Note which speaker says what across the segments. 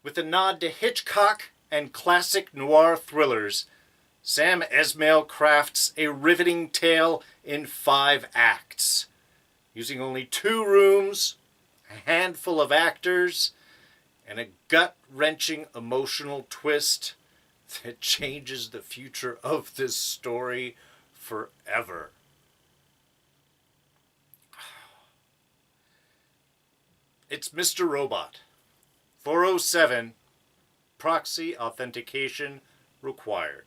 Speaker 1: With a nod to Hitchcock and classic noir thrillers, Sam Esmail crafts a riveting tale in 5 acts, using only 2 rooms, a handful of actors, and a gut-wrenching emotional twist that changes the future of this story forever. It's Mr. Robot. 407, Proxy Authentication required.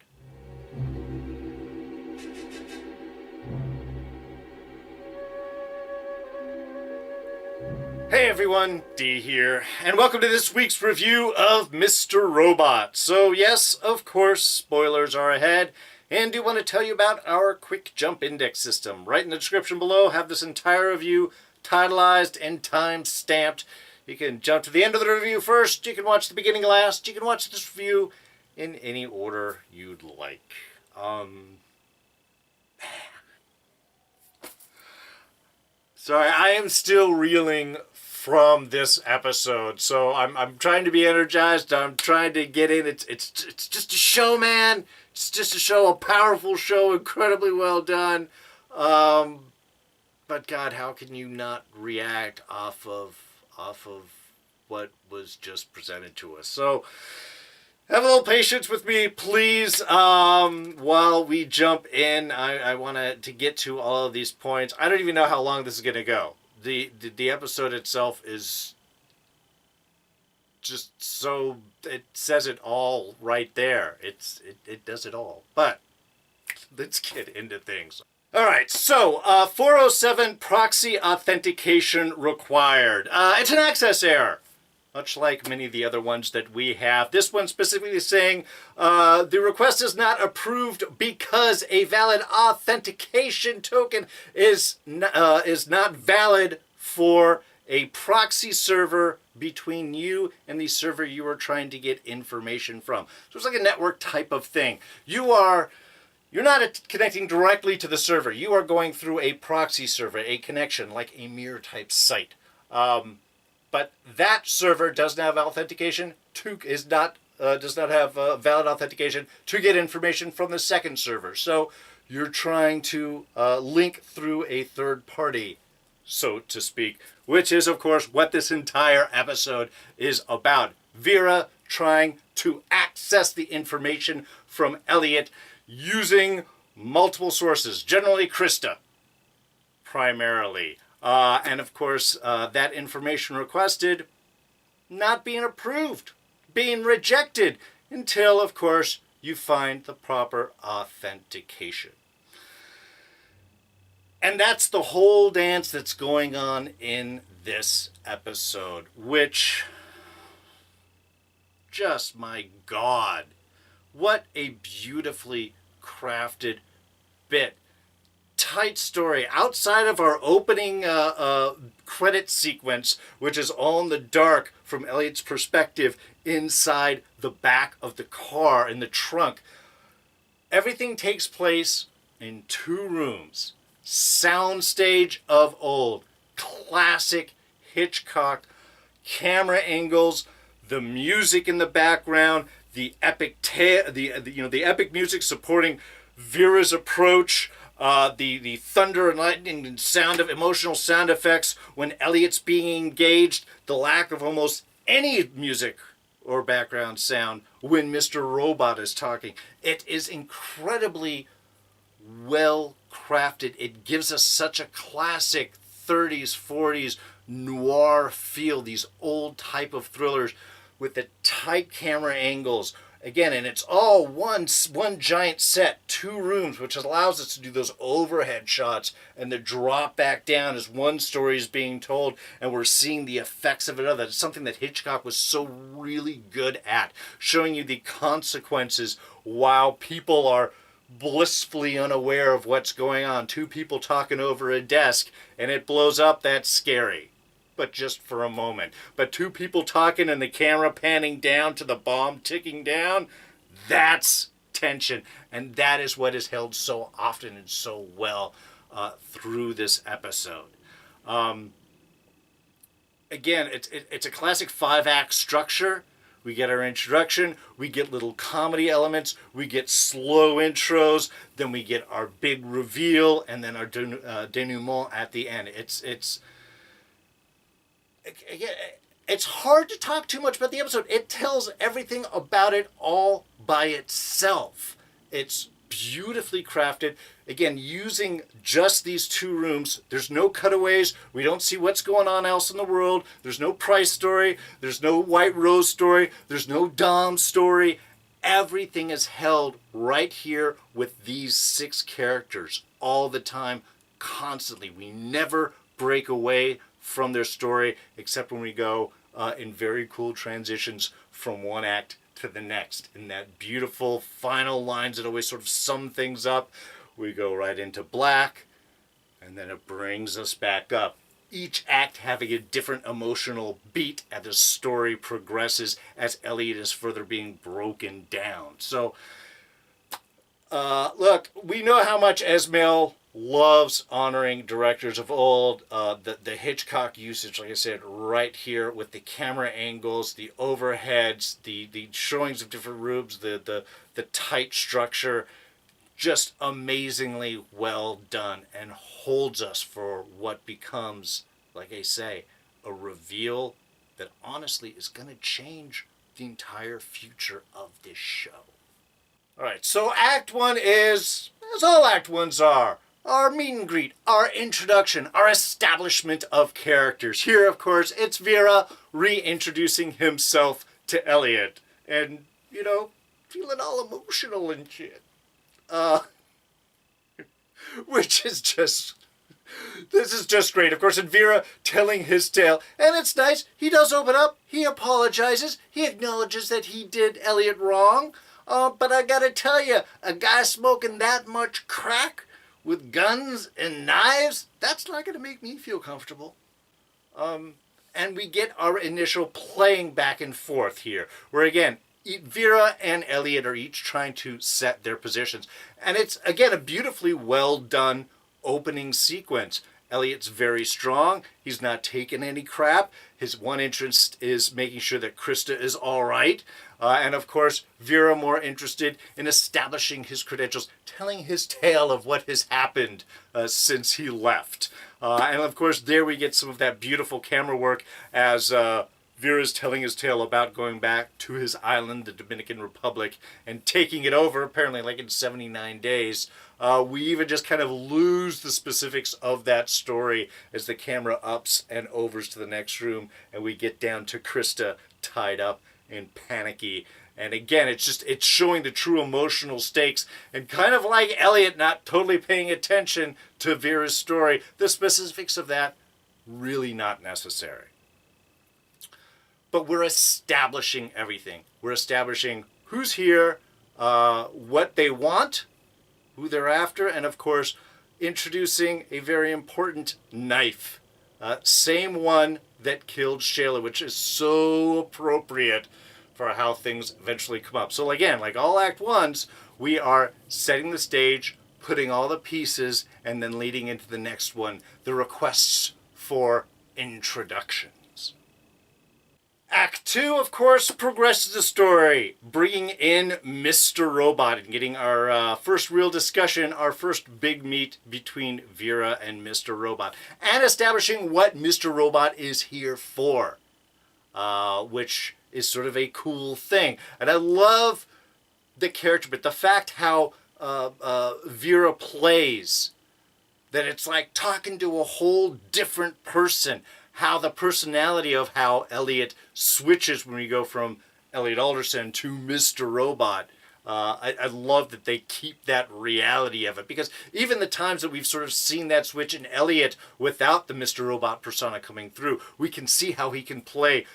Speaker 1: Hey everyone, D here, and welcome to this week's review of Mr. Robot. So yes, of course, spoilers are ahead, and do want to tell you about our quick jump index system. Right in the description below, have this entire review titleized and time-stamped. You can jump to the end of the review first, you can watch the beginning last, you can watch this review in any order you'd like. Sorry, I am still reeling from this episode, so I'm trying to be energized. I'm trying to get in. It's just a show, man. It's just a show, a powerful show, incredibly well done. But God, how can you not react off of what was just presented to us? So have a little patience with me, please. While we jump in, I want to get to all of these points. I don't even know how long this is going to go. The episode itself is just so, it says it all right there. It does it all. But let's get into things. All right, so 407 Proxy Authentication required. It's an access error, much like many of the other ones that we have. This one specifically saying the request is not approved because a valid authentication token is not valid for a proxy server between you and the server you are trying to get information from. So it's like a network type of thing. You're not connecting directly to the server. You are going through a proxy server, a connection, like a mirror type site. But that server does not have authentication does not have valid authentication to get information from the second server. So you're trying to link through a third party, so to speak, which is, of course, what this entire episode is about. Vera trying to access the information from Elliot using multiple sources, generally Krista, primarily. And of course, that information requested not being approved, being rejected, until, of course, you find the proper authentication. And that's the whole dance that's going on in this episode, which, just my God, what a beautifully crafted bit. Tight story. Outside of our opening credit sequence, which is all in the dark from Elliot's perspective inside the back of the car, in the trunk, everything takes place in 2 rooms. Soundstage of old. Classic Hitchcock camera angles, the music in the background, the epic the epic music supporting Vera's approach, the thunder and lightning and emotional sound effects when Elliot's being engaged, the lack of almost any music or background sound when Mr. Robot is talking. It is incredibly well crafted. It gives us such a classic 30s, 40s noir feel, these old type of thrillers with the tight camera angles. Again, and it's all one giant set, 2 rooms, which allows us to do those overhead shots and the drop back down as one story is being told, and we're seeing the effects of another. It's something that Hitchcock was so really good at, showing you the consequences while people are blissfully unaware of what's going on. 2 people talking over a desk, and it blows up. That's scary. But just for a moment. But 2 people talking and the camera panning down to the bomb ticking down, that's tension. And that is what is held so often and so well through this episode. Again, it's a classic 5-act structure we get our introduction, we get little comedy elements, we get slow intros, then we get our big reveal, and then our denouement at the end. It's hard to talk too much about the episode. It tells everything about it all by itself. It's beautifully crafted. Again, using just these two rooms. There's no cutaways. We don't see what's going on else in the world. There's no Price story. There's no White Rose story. There's no Dom story. Everything is held right here with these 6 characters all the time, constantly. We never break away from their story, except when we go in very cool transitions from one act to the next. In that beautiful final lines that always sort of sum things up, we go right into black, and then it brings us back up. Each act having a different emotional beat as the story progresses, as Elliot is further being broken down. So, look, we know how much Esmail loves honoring directors of old. The Hitchcock usage, like I said, right here with the camera angles, the overheads, the showings of different rooms, the tight structure, just amazingly well done, and holds us for what becomes, like I say, a reveal that honestly is going to change the entire future of this show. Alright, so Act 1 is, as all Act 1s are, our meet and greet, our introduction, our establishment of characters. Here, of course, it's Vera reintroducing himself to Elliot. And, you know, feeling all emotional and shit. Which is just... This is just great. Of course, and Vera telling his tale. And it's nice. He does open up. He apologizes. He acknowledges that he did Elliot wrong. But I gotta tell you, a guy smoking that much crack with guns and knives, that's not going to make me feel comfortable. And we get our initial playing back and forth here, where again, Vera and Elliot are each trying to set their positions. And it's, again, a beautifully well done opening sequence. Elliot's very strong. He's not taking any crap. His one interest is making sure that Krista is all right. And of course, Vera more interested in establishing his credentials, telling his tale of what has happened since he left. And of course, there we get some of that beautiful camera work as Vera's telling his tale about going back to his island, the Dominican Republic, and taking it over, apparently like in 79 days. We even just kind of lose the specifics of that story as the camera ups and overs to the next room, and we get down to Krista tied up and panicky. And again, it's showing the true emotional stakes, and kind of like Elliot not totally paying attention to Vera's story, the specifics of that really not necessary. But we're establishing everything. We're establishing who's here, what they want, who they're after, and of course, introducing a very important knife. Same one that killed Shayla, which is so appropriate for how things eventually come up. So again, like all Act 1s, we are setting the stage, putting all the pieces, and then leading into the next one, the requests for introductions. Act 2, of course, progresses the story, bringing in Mr. Robot and getting our first real discussion, our first big meet between Vera and Mr. Robot, and establishing what Mr. Robot is here for, which is sort of a cool thing. And I love the character, but the fact how Vera plays, that it's like talking to a whole different person. How the personality of how Elliot switches when we go from Elliot Alderson to Mr. Robot. I love that they keep that reality of it, because even the times that we've sort of seen that switch in Elliot without the Mr. Robot persona coming through, we can see how he can play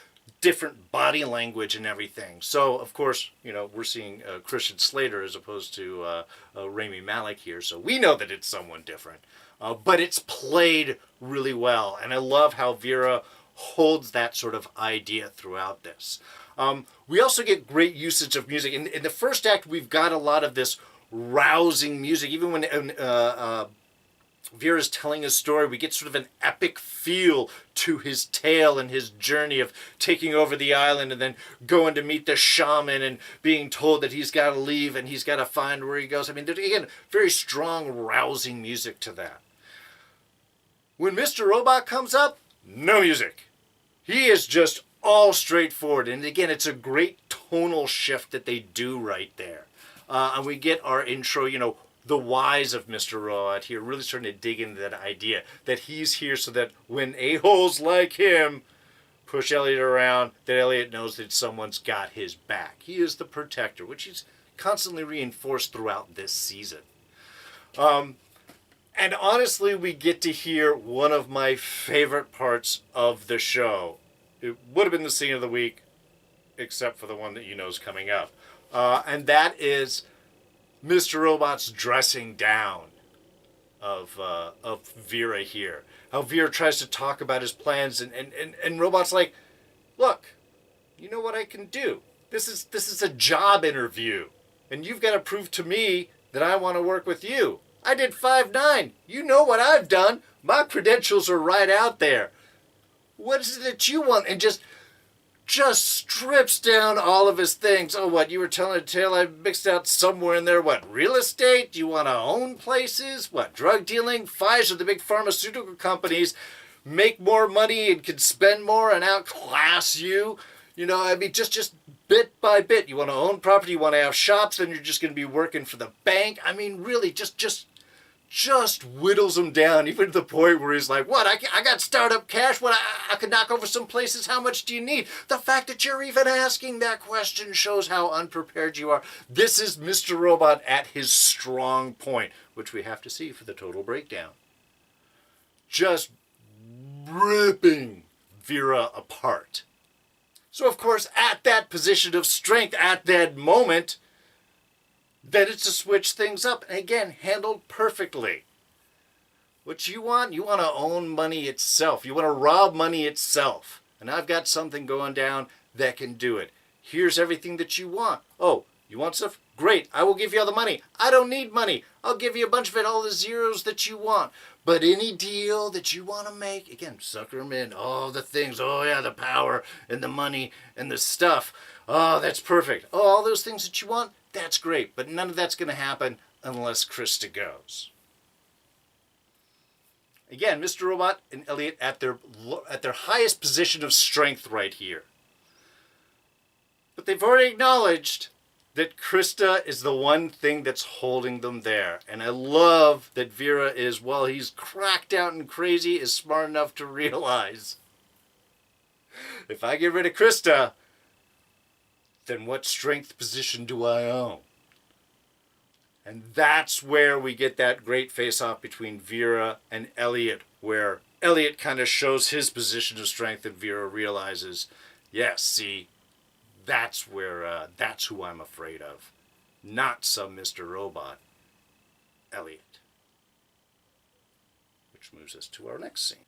Speaker 1: different body language and everything. So, of course, you know, we're seeing Christian Slater as opposed to Rami Malek here, so we know that it's someone different. But it's played really well, and I love how Vera holds that sort of idea throughout this. We also get great usage of music. In the first act, we've got a lot of this rousing music. Even when Vera's telling his story. We get sort of an epic feel to his tale and his journey of taking over the island and then going to meet the shaman and being told that he's got to leave and he's got to find where he goes. I mean, there's, again, very strong, rousing music to that. When Mr. Robot comes up, no music. He is just all straightforward. And again, it's a great tonal shift that they do right there. And we get our intro, the whys of Mr. Robot here, really starting to dig into that idea that he's here so that when a-holes like him push Elliot around, that Elliot knows that someone's got his back. He is the protector, which he's constantly reinforced throughout this season. And honestly, we get to hear one of my favorite parts of the show. It would have been the scene of the week, except for the one that you know is coming up. And that is Mr. Robot's dressing down of Vera here. How Vera tries to talk about his plans, and Robot's like, look, you know what I can do? This is a job interview, and you've got to prove to me that I want to work with you. I did 5'9". You know what I've done. My credentials are right out there. What is it that you want? And just strips down all of his things. Oh, what, you were telling a tale I mixed out somewhere in there. What, real estate? You want to own places? What, drug dealing? Pfizer, the big pharmaceutical companies, make more money and can spend more and outclass you. I mean, just bit by bit. You want to own property, you want to have shops, then you're just going to be working for the bank. I mean, really, just whittles him down, even to the point where he's like, what, I got startup cash? What, I could knock over some places? How much do you need? The fact that you're even asking that question shows how unprepared you are. This is Mr. Robot at his strong point, which we have to see for the total breakdown. Just ripping Vera apart. So, of course, at that position of strength, at that moment, then it's to switch things up. And again, handled perfectly. What you want to own money itself. You want to rob money itself. And I've got something going down that can do it. Here's everything that you want. Oh, you want stuff? Great. I will give you all the money. I don't need money. I'll give you a bunch of it, all the zeros that you want. But any deal that you want to make, again, sucker them in. All the things. Oh, yeah, the power and the money and the stuff. Oh, that's perfect. Oh, all those things that you want, that's great. But none of that's going to happen unless Krista goes. Again, Mr. Robot and Elliot at their highest position of strength right here. But they've already acknowledged that Krista is the one thing that's holding them there. And I love that Vera is, while he's cracked out and crazy, is smart enough to realize, if I get rid of Krista, then what strength position do I own? And that's where we get that great face-off between Vera and Elliot, where Elliot kind of shows his position of strength and Vera realizes, yes, see, that's who I'm afraid of. Not some Mr. Robot, Elliot. Which moves us to our next scene.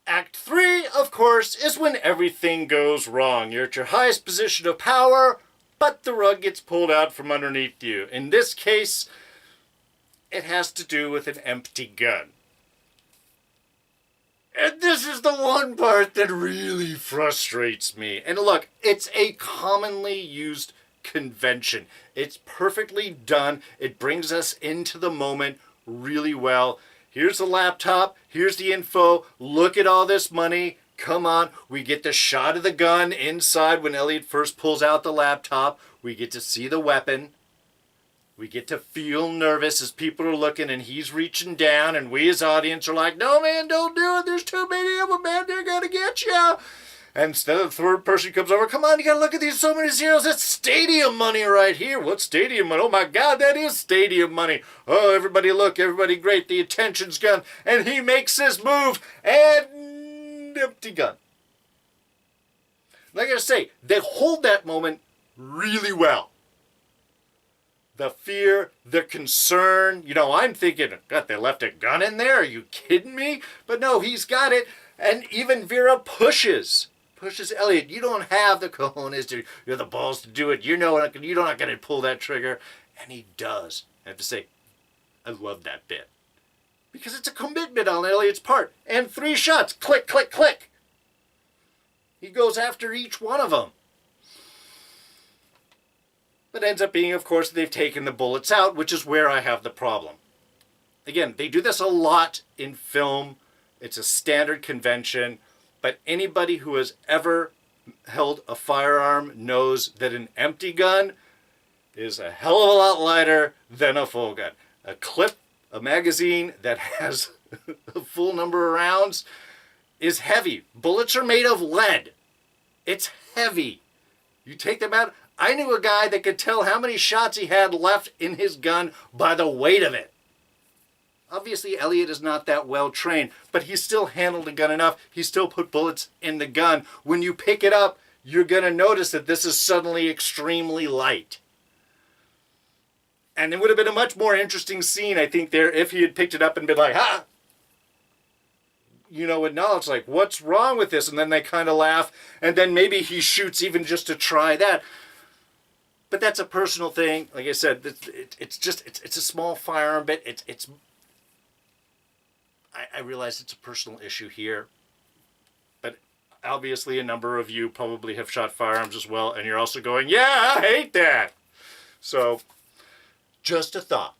Speaker 1: Act 3, of course, is when everything goes wrong. You're at your highest position of power, but the rug gets pulled out from underneath you. In this case, it has to do with an empty gun. And this is the one part that really frustrates me. And look, it's a commonly used convention. It's perfectly done. It brings us into the moment really well. Here's the laptop. Here's the info. Look at all this money. Come on. We get the shot of the gun inside when Elliot first pulls out the laptop. We get to see the weapon. We get to feel nervous as people are looking and he's reaching down and we as audience are like, no, man, don't do it. There's too many of them, man. They're going to get you. And instead the third person comes over, come on, you got to look at these so many zeros. It's stadium money right here. What's stadium money? Oh, my God, that is stadium money. Oh, everybody look, everybody great. The attention's gone. And he makes his move and empty gun. Like I say, they hold that moment really well. The fear, the concern. I'm thinking, God, they left a gun in there? Are you kidding me? But no, he's got it. And even Vera pushes Elliot. You don't have the cojones, you're the balls to do it. You're not going to pull that trigger. And he does. I have to say, I love that bit. Because it's a commitment on Elliot's part. And 3 shots. Click, click, click. He goes after each one of them. But ends up being, of course, they've taken the bullets out, which is where I have the problem. Again, they do this a lot in film. It's a standard convention. But anybody who has ever held a firearm knows that an empty gun is a hell of a lot lighter than a full gun. A clip, a magazine that has a full number of rounds is heavy. Bullets are made of lead. It's heavy. You take them out. I knew a guy that could tell how many shots he had left in his gun by the weight of it. Obviously, Elliot is not that well trained, but he still handled the gun enough. He still put bullets in the gun. When you pick it up, you're going to notice that this is suddenly extremely light. And it would have been a much more interesting scene, I think, there if he had picked it up and been like, ha! You know, acknowledge, like, what's wrong with this? And then they kind of laugh, and then maybe he shoots even just to try that. But that's a personal thing. Like I said, it's a small firearm bit. I realize it's a personal issue here. But obviously a number of you probably have shot firearms as well, and you're also going, yeah, I hate that. So, just a thought.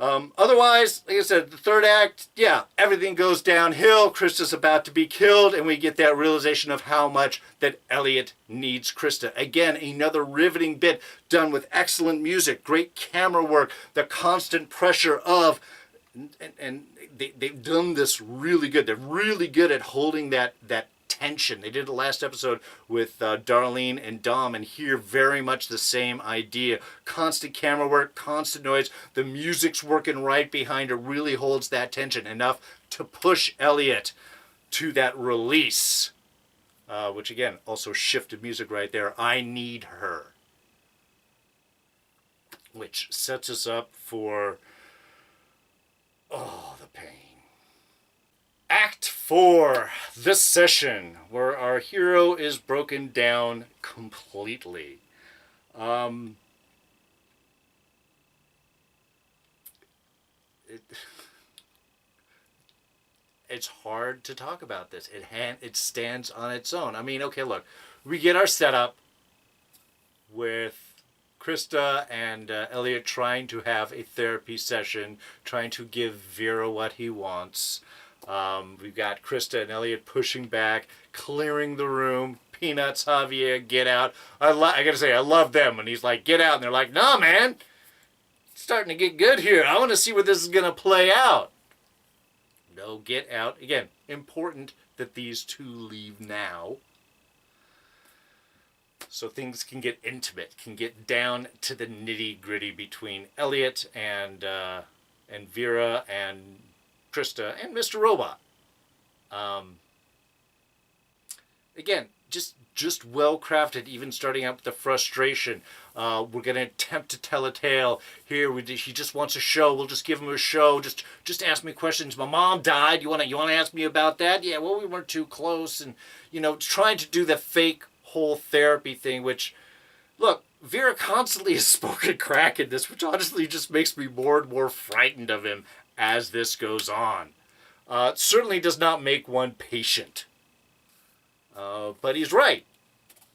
Speaker 1: Otherwise, like I said, the third act, yeah, everything goes downhill. Krista's about to be killed, and we get that realization of how much that Elliot needs Krista. Again, another riveting bit done with excellent music, great camera work, the constant pressure of, and they've done this really good. They're really good at holding that tension. They did the last episode with Darlene and Dom, and here very much the same idea. Constant camera work, constant noise. The music's working right behind it, really holds that tension enough to push Elliot to that release, which again also shifted music right there. I need her, which sets us up for the pain. Act 4, The Session, where our hero is broken down completely. It's hard to talk about this. It stands on its own. I mean, okay, look, we get our setup with Krista and Elliot trying to have a therapy session, trying to give Vera what he wants. We've got Krista and Elliot pushing back, clearing the room. Peanuts, Javier, get out. I gotta say, I love them when he's like, get out. And they're like, nah, man. It's starting to get good here. I want to see where this is going to play out. No, get out. Again, important that these two leave now. So things can get intimate, can get down to the nitty-gritty between Elliot and Vera and Krista and Mr. Robot. Again, just well crafted, even starting out with the frustration. We're going to attempt to tell a tale. Here, he just wants a show. We'll just give him a show. Just ask me questions. My mom died. You want to ask me about that? Yeah, well, we weren't too close. And, trying to do the fake whole therapy thing, which, look, Vera constantly has spoken crack in this, which honestly just makes me more and more frightened of him as this goes on. It certainly does not make one patient. But he's right.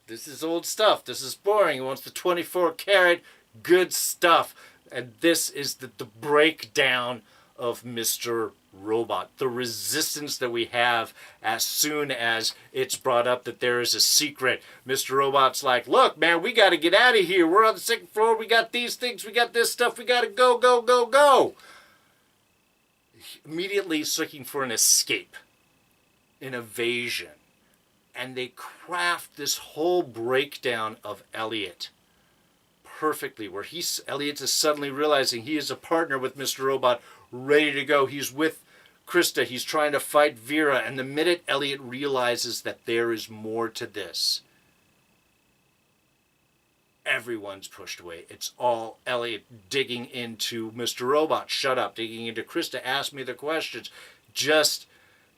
Speaker 1: This is old stuff. This is boring. He wants the 24 karat good stuff. And this is the breakdown of Mr. Robot. The resistance that we have as soon as it's brought up that there is a secret. Mr. Robot's like, look, man, we got to get out of here. We're on the 2nd floor. We got these things. We got this stuff. We got to go, go, go, go. Immediately he's looking for an escape, an evasion. And they craft this whole breakdown of Elliot perfectly, where Elliot is suddenly realizing he is a partner with Mr. Robot, ready to go. He's with Krista. He's trying to fight Vera. And the minute Elliot realizes that there is more to this, everyone's pushed away. It's all Elliot digging into Mr. Robot. Shut up. Digging into Krista. Ask me the questions. Just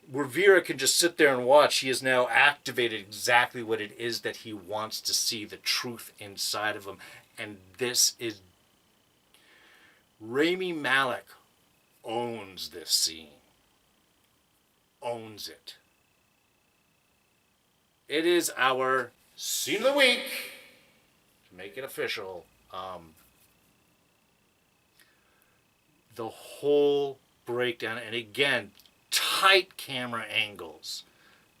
Speaker 1: where Vera can just sit there and watch, he has now activated exactly what it is that he wants to see, the truth inside of him. And this is Rami Malek owns this scene. Owns it. It is our Scene of the Week. To make it official. The whole breakdown, and again, tight camera angles.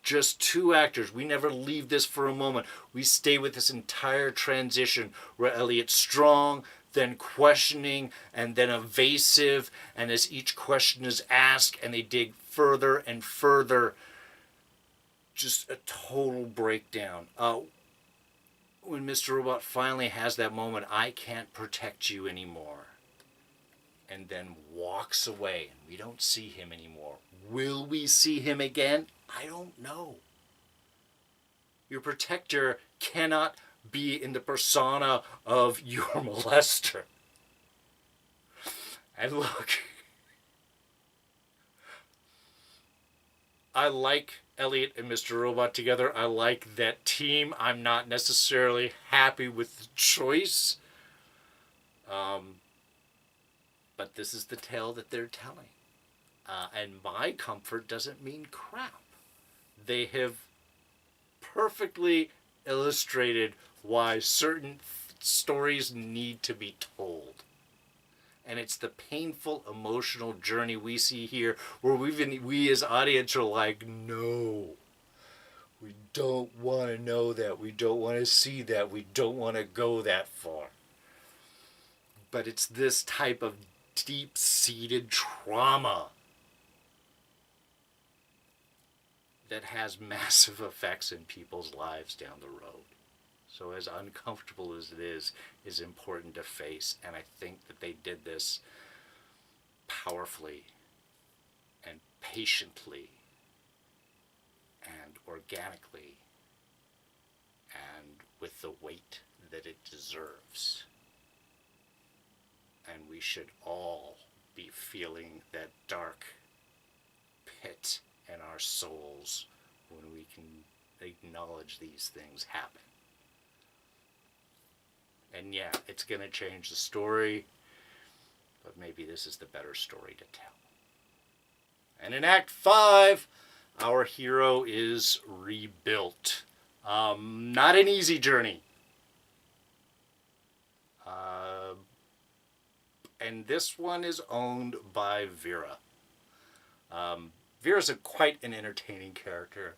Speaker 1: Just two actors. We never leave this for a moment. We stay with this entire transition where Elliot's strong, then questioning, and then evasive. And as each question is asked and they dig further and further, just a total breakdown. When Mr. Robot finally has that moment, I can't protect you anymore, and then walks away, and we don't see him anymore. Will we see him again? I don't know. Your protector cannot be in the persona of your molester. And look, I like Elliot and Mr. Robot together. I like that team. I'm not necessarily happy with the choice. But this is the tale that they're telling. And my comfort doesn't mean crap. They have perfectly illustrated why certain stories need to be told. And it's the painful, emotional journey we see here where we as audience are like, no, we don't want to know that. We don't want to see that. We don't want to go that far. But it's this type of deep-seated trauma that has massive effects in people's lives down the road. So as uncomfortable as it is important to face. And I think that they did this powerfully and patiently and organically and with the weight that it deserves. And we should all be feeling that dark pit in our souls when we can acknowledge these things happen. And yeah, it's going to change the story, but maybe this is the better story to tell. And in Act 5, our hero is rebuilt. Not an easy journey. And this one is owned by Vera. Vera's quite an entertaining character.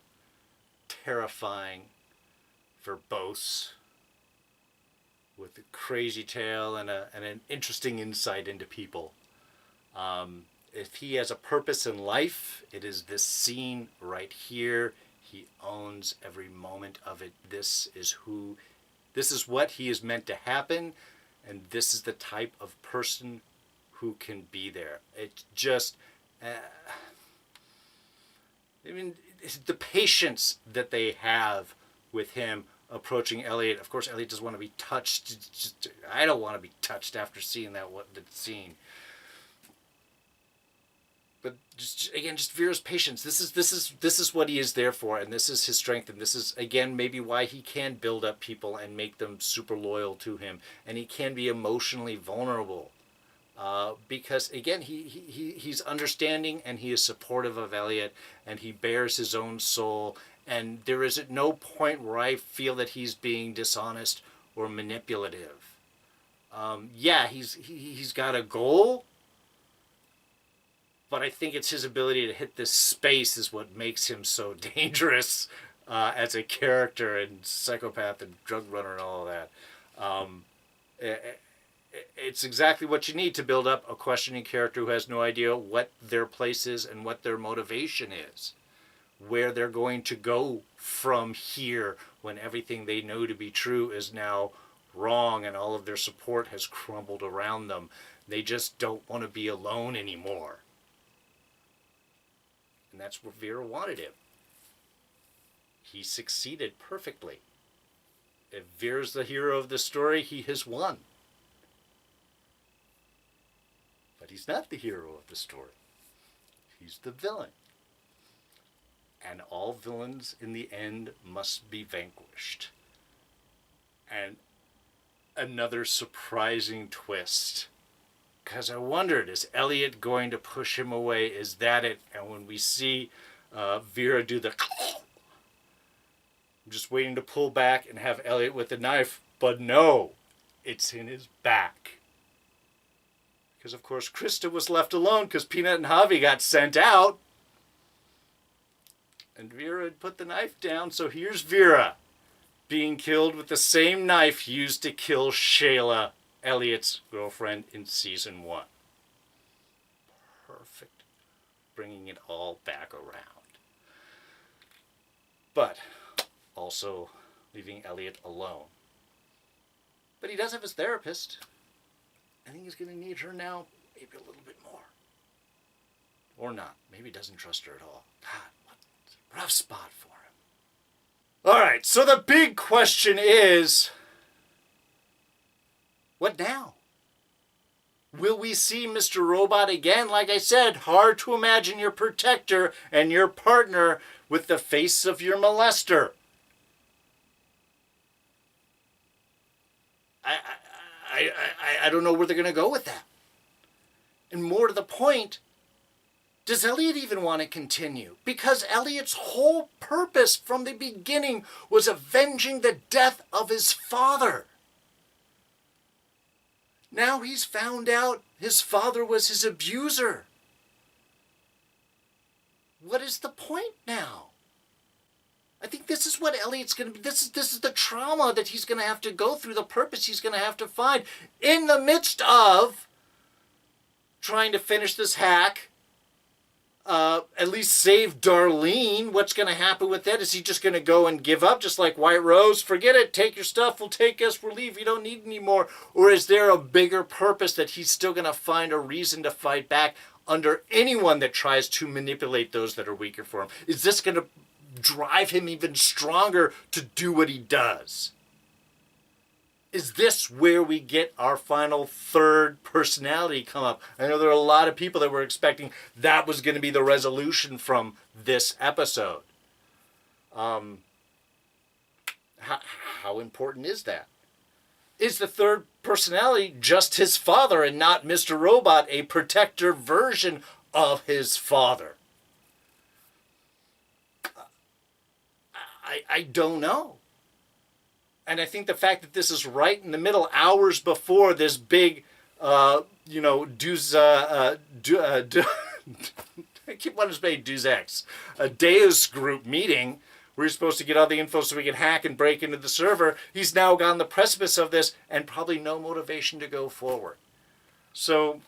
Speaker 1: Terrifying, verbose, with a crazy tale and an interesting insight into people. If he has a purpose in life, it is this scene right here. He owns every moment of it. This is what he is meant to happen, and this is the type of person who can be there. It's just, the patience that they have with him approaching Elliot. Of course, Elliot doesn't want to be touched. I don't want to be touched after seeing the scene. But just Vera's patience. This is what he is there for, and this is his strength, and this is again maybe why he can build up people and make them super loyal to him, and he can be emotionally vulnerable, because again he's understanding and he is supportive of Elliot, and he bears his own soul, and there is at no point where I feel that he's being dishonest or manipulative. He's got a goal. But I think it's his ability to hit this space is what makes him so dangerous as a character and psychopath and drug runner and all of that. It's exactly what you need to build up a questioning character who has no idea what their place is and what their motivation is. Where they're going to go from here when everything they know to be true is now wrong and all of their support has crumbled around them. They just don't want to be alone anymore. And that's where Vera wanted him. He succeeded perfectly. If Vera's the hero of the story, he has won. But he's not the hero of the story. He's the villain. And all villains in the end must be vanquished. And another surprising twist Because I wondered, is Elliot going to push him away? Is that it? And when we see Vera do the... I'm just waiting to pull back and have Elliot with the knife. But no, it's in his back. Because, of course, Krista was left alone because Peanut and Javi got sent out. And Vera had put the knife down. So here's Vera being killed with the same knife used to kill Shayla, Elliot's girlfriend, in season 1. Perfect. Bringing it all back around. But also leaving Elliot alone. But he does have his therapist. I think he's going to need her now maybe a little bit more. Or not. Maybe he doesn't trust her at all. God, what a rough spot for him. All right, so the big question is, what now? Will we see Mr. Robot again? Like I said, hard to imagine your protector and your partner with the face of your molester. I don't know where they're going to go with that. And more to the point, does Elliot even want to continue? Because Elliot's whole purpose from the beginning was avenging the death of his father. Now he's found out his father was his abuser. What is the point now? I think this is what Elliot's going to be. This is the trauma that he's going to have to go through, the purpose he's going to have to find in the midst of trying to finish this hack, at least save Darlene. What's going to happen with that? Is he just going to go and give up, just like White Rose? Forget it. Take your stuff. We'll take us. We'll leave. You don't need any more. Or is there a bigger purpose that he's still going to find a reason to fight back under anyone that tries to manipulate those that are weaker for him? Is this going to drive him even stronger to do what he does? Is this where we get our final third personality come up? I know there are a lot of people that were expecting that was going to be the resolution from this episode. How important is that? Is the third personality just his father and not Mr. Robot, a protector version of his father? I don't know. And I think the fact that this is right in the middle, hours before this big, I keep wanting to say Deus Ex, a Deus group meeting where he's supposed to get all the info so we can hack and break into the server. He's now on the precipice of this and probably no motivation to go forward. So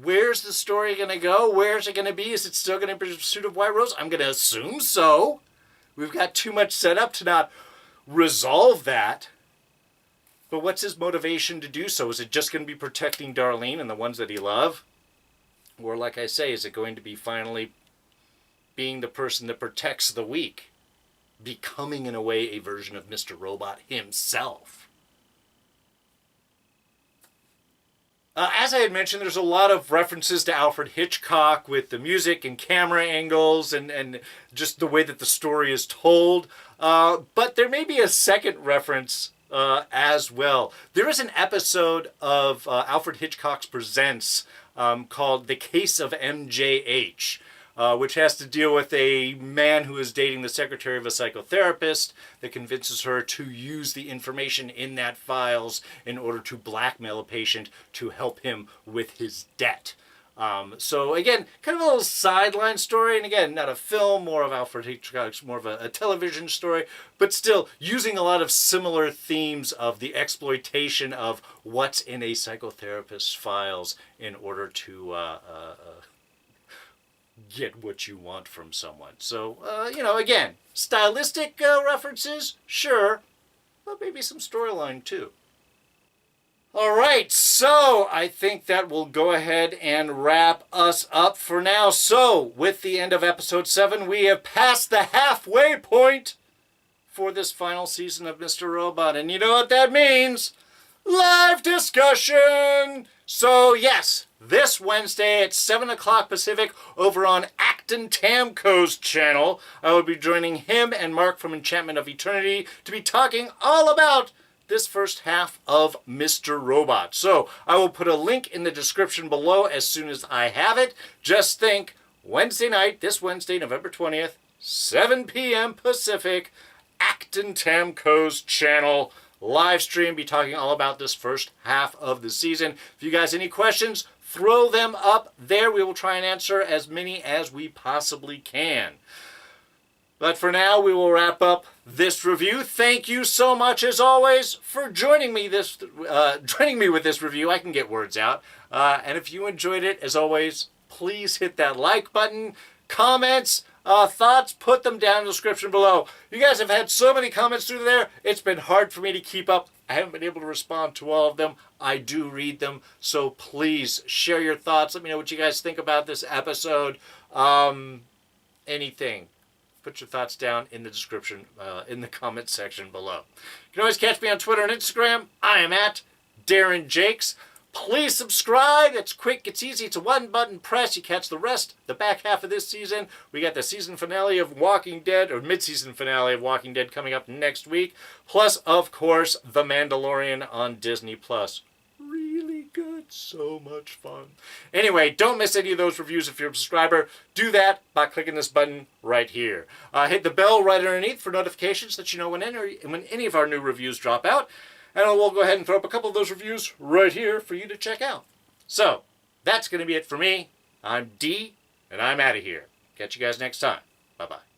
Speaker 1: where's the story going to go? Where's it going to be? Is it still going to be Pursuit of White Rose? I'm going to assume so. We've got too much set up to not resolve that. But what's his motivation to do so? Is it just going to be protecting Darlene and the ones that he loves? Or, like I say, is it going to be finally being the person that protects the weak? Becoming, in a way, a version of Mr. Robot himself? As I had mentioned, there's a lot of references to Alfred Hitchcock with the music and camera angles and just the way that the story is told. But there may be a second reference as well. There is an episode of Alfred Hitchcock's Presents called The Case of MJH, which has to deal with a man who is dating the secretary of a psychotherapist that convinces her to use the information in that files in order to blackmail a patient to help him with his debt. So again, kind of a little sideline story, and again, not a film, more of Alfred Hitchcock's, more of a television story, but still using a lot of similar themes of the exploitation of what's in a psychotherapist's files in order to get what you want from someone. So, again, stylistic references, sure, but maybe some storyline too. All right, so I think that will go ahead and wrap us up for now. So, with the end of episode 7, we have passed the halfway point for this final season of Mr. Robot. And you know what that means? Live discussion! So, yes, this Wednesday at 7 o'clock Pacific over on Akton Tamko's channel, I will be joining him and Mark from Enchantment of Eternity to be talking all about this first half of Mr. Robot. So I will put a link in the description below as soon as I have it. Just think, Wednesday night, this Wednesday, November 20th, 7 p.m. Pacific, Akton Tamko's channel, live stream, be talking all about this first half of the season. If you guys have any questions, throw them up there. We will try and answer as many as we possibly can. But for now, we will wrap up this review. Thank you so much, as always, for joining me with this review. I can get words out. And if you enjoyed it, as always, please hit that like button. Comments, thoughts, put them down in the description below. You guys have had so many comments through there. It's been hard for me to keep up. I haven't been able to respond to all of them. I do read them. So please share your thoughts. Let me know what you guys think about this episode. Anything. Put your thoughts down in the description, in the comment section below. You can always catch me on Twitter and Instagram. I am at Darren Jakes. Please subscribe. It's quick, it's easy. It's a one-button press. You catch the rest, the back half of this season. We got the season finale of Walking Dead, or mid-season finale of Walking Dead coming up next week. Plus, of course, The Mandalorian on Disney+. Really good. So much fun. Anyway, don't miss any of those reviews if you're a subscriber. Do that by clicking this button right here. Hit the bell right underneath for notifications that you know when any of our new reviews drop out. And we'll go ahead and throw up a couple of those reviews right here for you to check out. So, that's going to be it for me. I'm D, and I'm out of here. Catch you guys next time. Bye-bye.